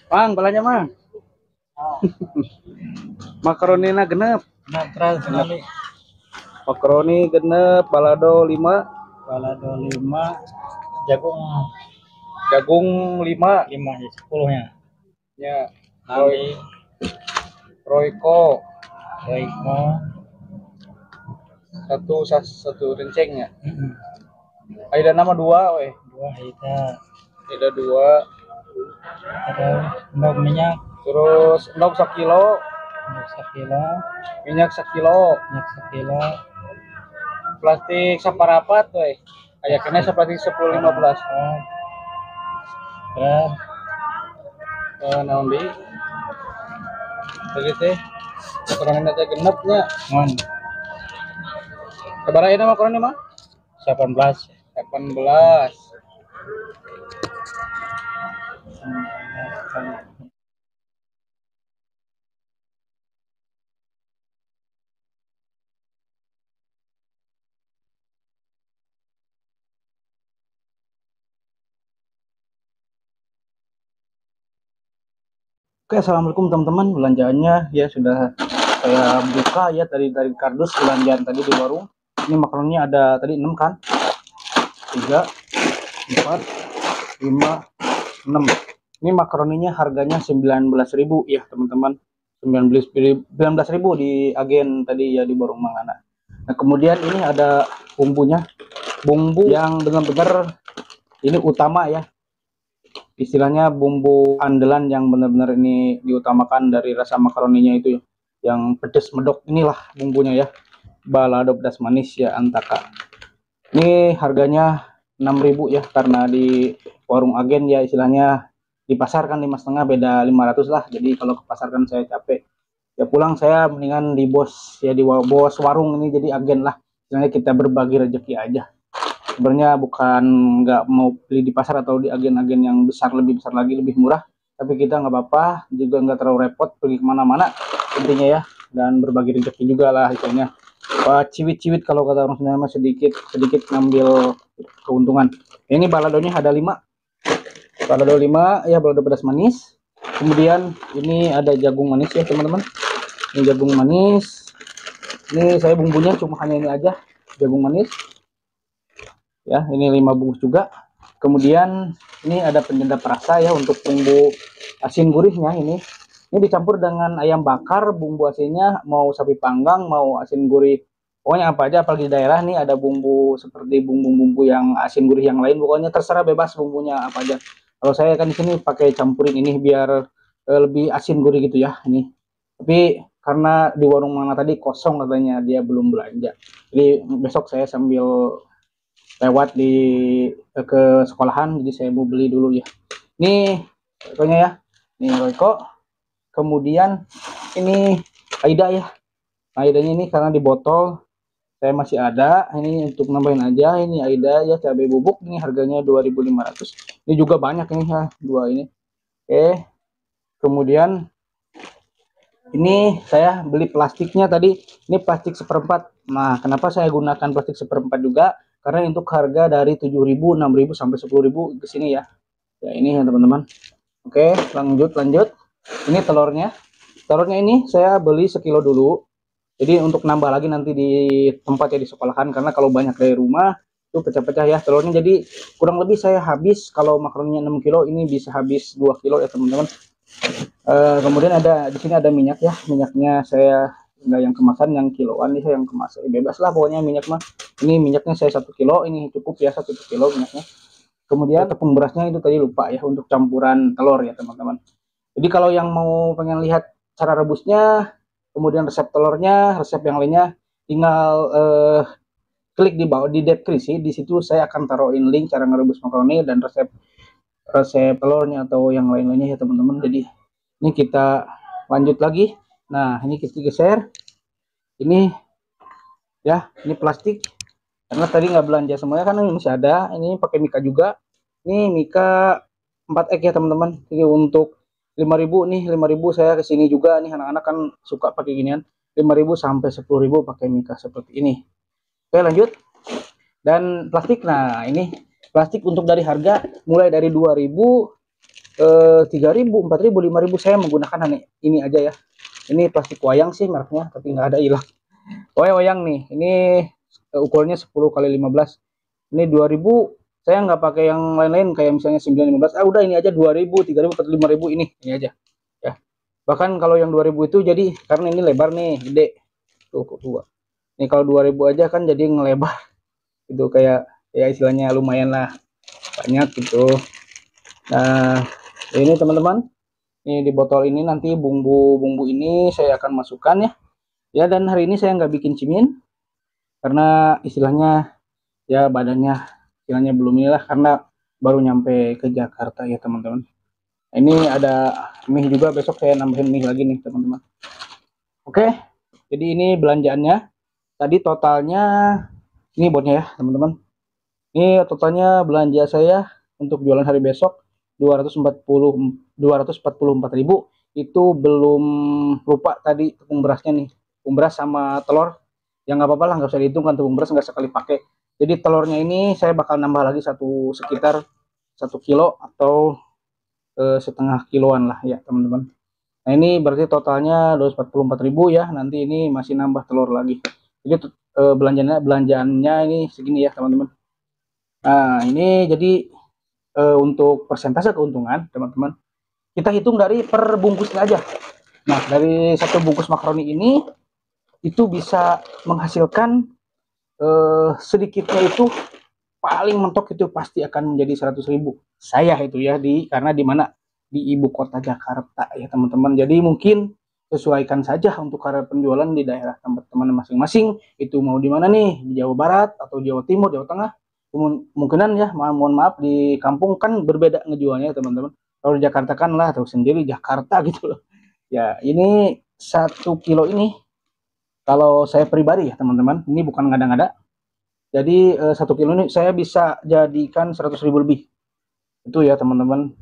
Mang, balanya mang. Makaroni na genep. Netral sekali. Makaroni genep, balado 5, Balado 5, jagung jagung 5. 5 ya 10-nya. Ya, Nanti Royco Royco satu renceng ya. Ada nama 2, weh. 2 Hida. Ada 2. Ada endok minyak Terus endok 1 kilo, endok 1 kilo, minyak 1 kilo, minyak 1 kilo, plastik saparapat, weh. Kayak kena seperti 10-15. beras Naon deui? Begitu teh. Makaroni teh genepnya. ngon Sabaraha ieu makaroni mah? 18. 18. Oke, assalamualaikum teman-teman. Belanjaannya ya sudah saya buka ya dari kardus belanjaan tadi di warung. Ini makaroninya ada tadi 6 kan? 3, 4, 5, 6. Ini makaroninya harganya 19.000 ya teman-teman. 19.000 di agen tadi ya di warung Mangana. Nah kemudian ini ada bumbunya, bumbu yang benar-benar ini utama ya. Istilahnya bumbu andalan yang benar-benar ini diutamakan dari rasa makaroninya itu yang pedas medok, inilah bumbunya ya, balado pedas manis ya Antaka. Ini harganya 6.000 ya, karena di warung agen ya istilahnya, di pasar kan 5,5, beda 500 lah. Jadi kalau ke pasar kan saya capek ya, pulang saya mendingan di bos ya, di bos warung ini jadi agen lah, istilahnya kita berbagi rezeki aja. Sebenarnya bukan nggak mau beli di pasar atau di agen-agen yang besar, lebih besar lagi, lebih murah, tapi kita nggak apa-apa juga, nggak terlalu repot pergi kemana-mana intinya ya, dan berbagi rezeki juga lah istilahnya. Ciwit-ciwit kalau kata orang Sunda, sedikit sedikit ngambil keuntungan. Ini baladonya ada 5, balado 5 ya, balado pedas manis. Kemudian ini ada jagung manis ya teman-teman, ini jagung manis. Ini saya bumbunya cuma hanya ini aja, jagung manis ya. Ini 5 bungkus juga. Kemudian ini ada penyedap rasa ya untuk bumbu asin gurihnya. Ini dicampur dengan ayam bakar, bumbu asinnya mau sapi panggang, mau asin gurih, pokoknya apa aja. Apalagi di daerah nih ada bumbu seperti bumbu-bumbu yang asin gurih yang lain, pokoknya terserah, bebas bumbunya apa aja. Kalau saya kan di sini pakai campurin ini biar lebih asin gurih gitu ya ini. Tapi karena di warung mana tadi kosong katanya, dia belum belanja, jadi besok saya sambil lewat ke sekolahan, jadi saya mau beli dulu ya. Ini pokoknya ya, ini Royco. Kemudian ini Aida ya, Aidanya ini karena di botol saya masih ada, ini untuk nambahin aja. Ini Aida ya, cabai bubuk, ini harganya 2.500. Ini juga banyak ini ya, 2 ini. Oke, kemudian ini saya beli plastiknya tadi, ini plastik seperempat. Nah kenapa saya gunakan plastik seperempat juga, karena untuk harga dari 7.000, 6.000 sampai 10.000 ke sini ya. Ya ini ya teman-teman. Oke, lanjut. Ini telurnya ini saya beli sekilo dulu, jadi untuk nambah lagi nanti di tempat ya, di sekolahan, karena kalau banyak dari rumah itu pecah-pecah ya telurnya. Jadi kurang lebih saya habis, kalau makaroninya 6 kilo ini bisa habis 2 kilo ya teman-teman. Kemudian ada di sini ada minyak ya, minyaknya saya nggak yang kemasan, yang kiloan nih saya yang kemasan, bebas lah pokoknya minyak mah. Ini minyaknya saya 1 kilo, ini cukup ya 1 kilo minyaknya. Kemudian tepung berasnya itu tadi lupa ya, untuk campuran telur ya teman-teman. Jadi kalau yang mau pengen lihat cara rebusnya, kemudian resep telurnya, resep yang lainnya, tinggal klik di bawah di deskripsi. Di situ saya akan taruhin link cara ngerebus makaroni dan resep resep telurnya atau yang lain-lainnya ya teman-teman. Jadi ini kita lanjut lagi. Nah ini kita geser. Ini ya, ini plastik karena tadi nggak belanja semuanya, kan ini masih ada. Ini pakai mika juga. Ini mika 4 ek ya teman-teman. Ini untuk 5.000 nih, 5.000 saya kesini juga nih, anak-anak kan suka pakai ginian. 5.000 sampai 10.000 pakai mika seperti ini. Oke lanjut. Dan plastik, nah ini plastik untuk dari harga mulai dari 2.000 3.000, 4.000, 5.000. Saya menggunakan hanya ini aja ya. Ini plastik wayang sih mereknya, tapi nggak ada hilang. Wayang nih, ini ukurnya 10 kali 15. Ini 2.000. Saya nggak pakai yang lain-lain kayak misalnya 915. Udah ini aja 2.000, 3.000, 5.000 ini aja. Ya. Bahkan kalau yang 2.000 itu jadi karena ini lebar nih, gede. Tuh. Ini kalau 2.000 aja kan jadi ngelebar. Itu kayak ya istilahnya lumayan lah banyak gitu. Nah, ini teman-teman. Ini di botol ini nanti bumbu-bumbu ini saya akan masukkan ya. Ya, dan hari ini saya nggak bikin cimin karena istilahnya ya badannya istilahnya belum inilah karena baru nyampe ke Jakarta ya teman-teman. Ini ada mie juga, besok saya nambahin mie lagi nih teman-teman. Oke, jadi ini belanjaannya. Tadi totalnya ini buatnya ya teman-teman. Ini totalnya belanja saya untuk jualan hari besok 244.000. Itu belum lupa tadi tepung berasnya nih, tepung beras sama telur. Ya nggak apa-apa lah, nggak usah dihitung kan, tepung beras nggak sekali pakai. Jadi telurnya ini saya bakal nambah lagi sekitar 1 kilo atau setengah kiloan lah ya teman-teman. Nah ini berarti totalnya 244.000 ya. Nanti ini masih nambah telur lagi. Jadi belanjaannya ini segini ya teman-teman. Nah ini jadi untuk persentase keuntungan teman-teman, kita hitung dari per bungkusnya aja. Nah dari satu bungkus makaroni ini itu bisa menghasilkan sedikitnya itu paling mentok itu pasti akan menjadi 100.000. Saya itu ya karena di mana di ibu kota Jakarta ya teman-teman. Jadi mungkin sesuaikan saja untuk cara penjualan di daerah tempat teman masing-masing. Itu mau di mana nih, di Jawa Barat atau Jawa Timur, Jawa Tengah. Kemungkinan ya, mohon maaf di kampung kan berbeda ngejualnya teman-teman. Kalau di Jakarta kan lah tahu sendiri Jakarta gitu loh. Ya ini 1 kilo ini kalau saya pribadi ya teman-teman, ini bukan ngada-ngada. Jadi 1 kilo ini saya bisa jadikan 100.000 lebih. Itu ya teman-teman.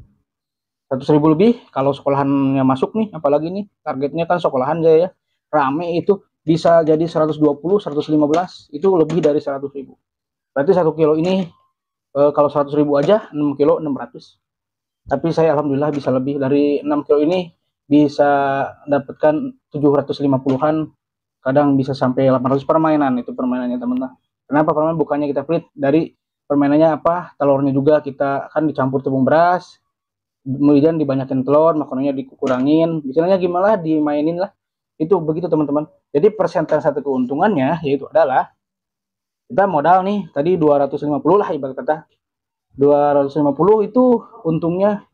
100.000 lebih kalau sekolahannya masuk nih, apalagi nih targetnya kan sekolahan saya ya. Rame itu bisa jadi 120, 115, itu lebih dari 100.000. Berarti 1 kilo ini kalau 100.000 aja 6 kilo 600. Tapi saya alhamdulillah bisa lebih dari 6 kilo ini, bisa dapatkan 750-an, kadang bisa sampai 800 permainan. Itu permainannya teman-teman. Kenapa permainan bukannya kita pelit dari permainannya apa? Telurnya juga kita kan dicampur tepung beras, kemudian dibanyakin telur, makanannya dikurangin, misalnya gimana dimainin lah. Itu begitu teman-teman. Jadi persentase keuntungannya yaitu adalah kita modal nih tadi 250 lah ibarat kata. 250 itu untungnya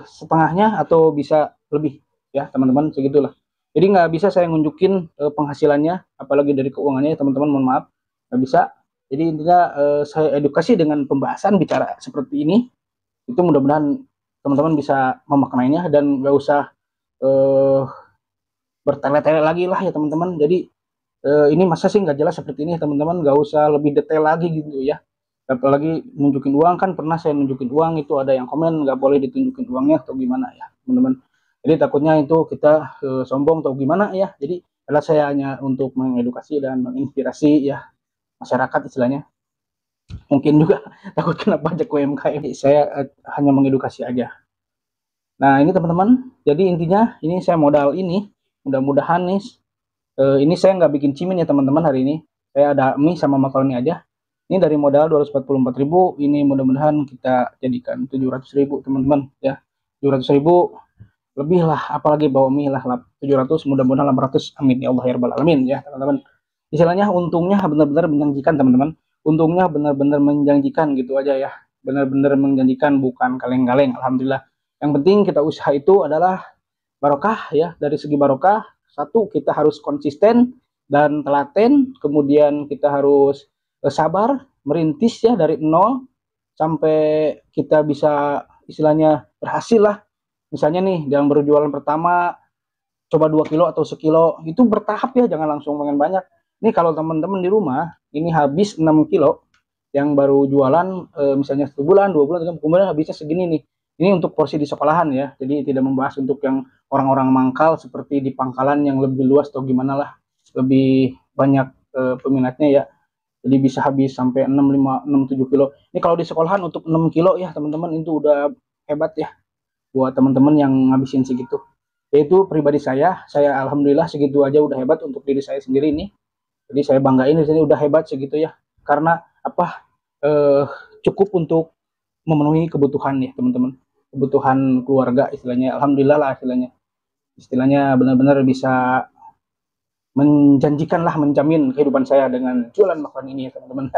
setengahnya atau bisa lebih ya teman-teman, segitulah. Jadi nggak bisa saya nunjukin penghasilannya apalagi dari keuangannya ya teman-teman, mohon maaf nggak bisa. Jadi intinya saya edukasi dengan pembahasan bicara seperti ini, itu mudah-mudahan teman-teman bisa memaknainya dan nggak usah bertele-tele lagi lah ya teman-teman. Jadi ini masa sih nggak jelas seperti ini teman-teman, nggak usah lebih detail lagi gitu ya. Apalagi nunjukin uang, kan pernah saya nunjukin uang itu ada yang komen nggak boleh ditunjukin uangnya atau gimana ya teman-teman. Jadi takutnya itu kita sombong atau gimana ya. Jadi adalah saya hanya untuk mengedukasi dan menginspirasi ya masyarakat istilahnya. Mungkin juga takut kena pajak UMKM. Saya hanya mengedukasi aja. Nah ini teman-teman, jadi intinya ini saya modal ini, mudah-mudahan nih ini saya nggak bikin cimin ya teman-teman hari ini. Saya ada mie sama makaroni aja. Ini dari modal 244.000, ini mudah-mudahan kita jadikan 700.000 teman-teman ya. 700.000 lebih lah, apalagi bawa mie lah 700, mudah-mudahan 800, amin ya Allah ya rabbal alamin ya teman-teman. Istilahnya untungnya benar-benar menjanjikan teman-teman. Untungnya benar-benar menjanjikan gitu aja ya. Benar-benar menjanjikan, bukan kaleng-kaleng, alhamdulillah. Yang penting kita usaha itu adalah barokah ya. Dari segi barokah, satu kita harus konsisten dan telaten, kemudian kita harus sabar merintis ya dari nol sampai kita bisa istilahnya berhasil lah. Misalnya nih yang berjualan pertama coba 2 kilo atau sekilo, itu bertahap ya, jangan langsung pengen banyak. Ini kalau teman-teman di rumah ini habis 6 kilo yang baru jualan misalnya 1 bulan 2 bulan, kemudian habisnya segini nih. Ini untuk porsi di sekolahan ya, jadi tidak membahas untuk yang orang-orang mangkal seperti di pangkalan yang lebih luas atau gimana lah, lebih banyak peminatnya ya. Jadi bisa habis sampai 6, 5, 6, 7 kilo. Ini kalau di sekolahan untuk 6 kilo ya teman-teman, itu udah hebat ya buat teman-teman yang ngabisin segitu. Yaitu pribadi saya alhamdulillah segitu aja udah hebat untuk diri saya sendiri nih. Jadi saya banggain di sini udah hebat segitu ya. Karena apa? Cukup untuk memenuhi kebutuhan ya teman-teman. Kebutuhan keluarga istilahnya. Alhamdulillah lah istilahnya. Istilahnya benar-benar bisa menjanjikan lah, menjamin kehidupan saya dengan jualan makanan ini ya teman-teman.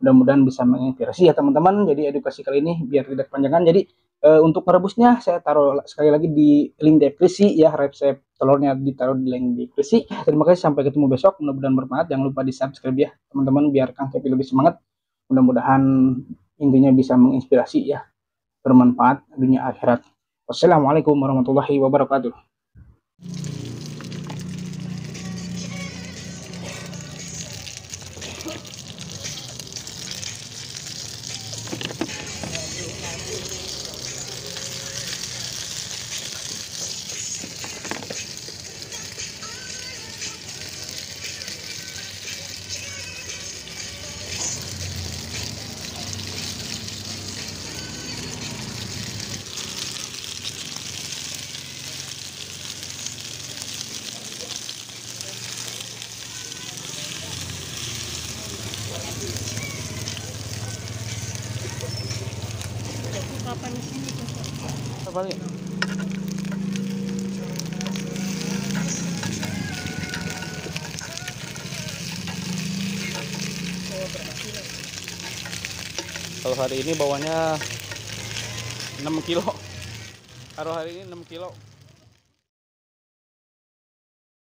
Mudah-mudahan bisa menginspirasi ya teman-teman. Jadi edukasi kali ini biar tidak panjangan. Jadi untuk merebusnya saya taruh sekali lagi di link deskripsi ya, resep telurnya ditaruh di link deskripsi. Terima kasih, sampai ketemu besok, mudah-mudahan bermanfaat. Jangan lupa di subscribe ya teman-teman biar Kang Kepi lebih semangat. Mudah-mudahan intinya bisa menginspirasi ya, bermanfaat dunia akhirat. Wassalamualaikum warahmatullahi wabarakatuh. Apa nih? Kalau hari ini bawanya 6 kilo. Hari ini 6 kilo.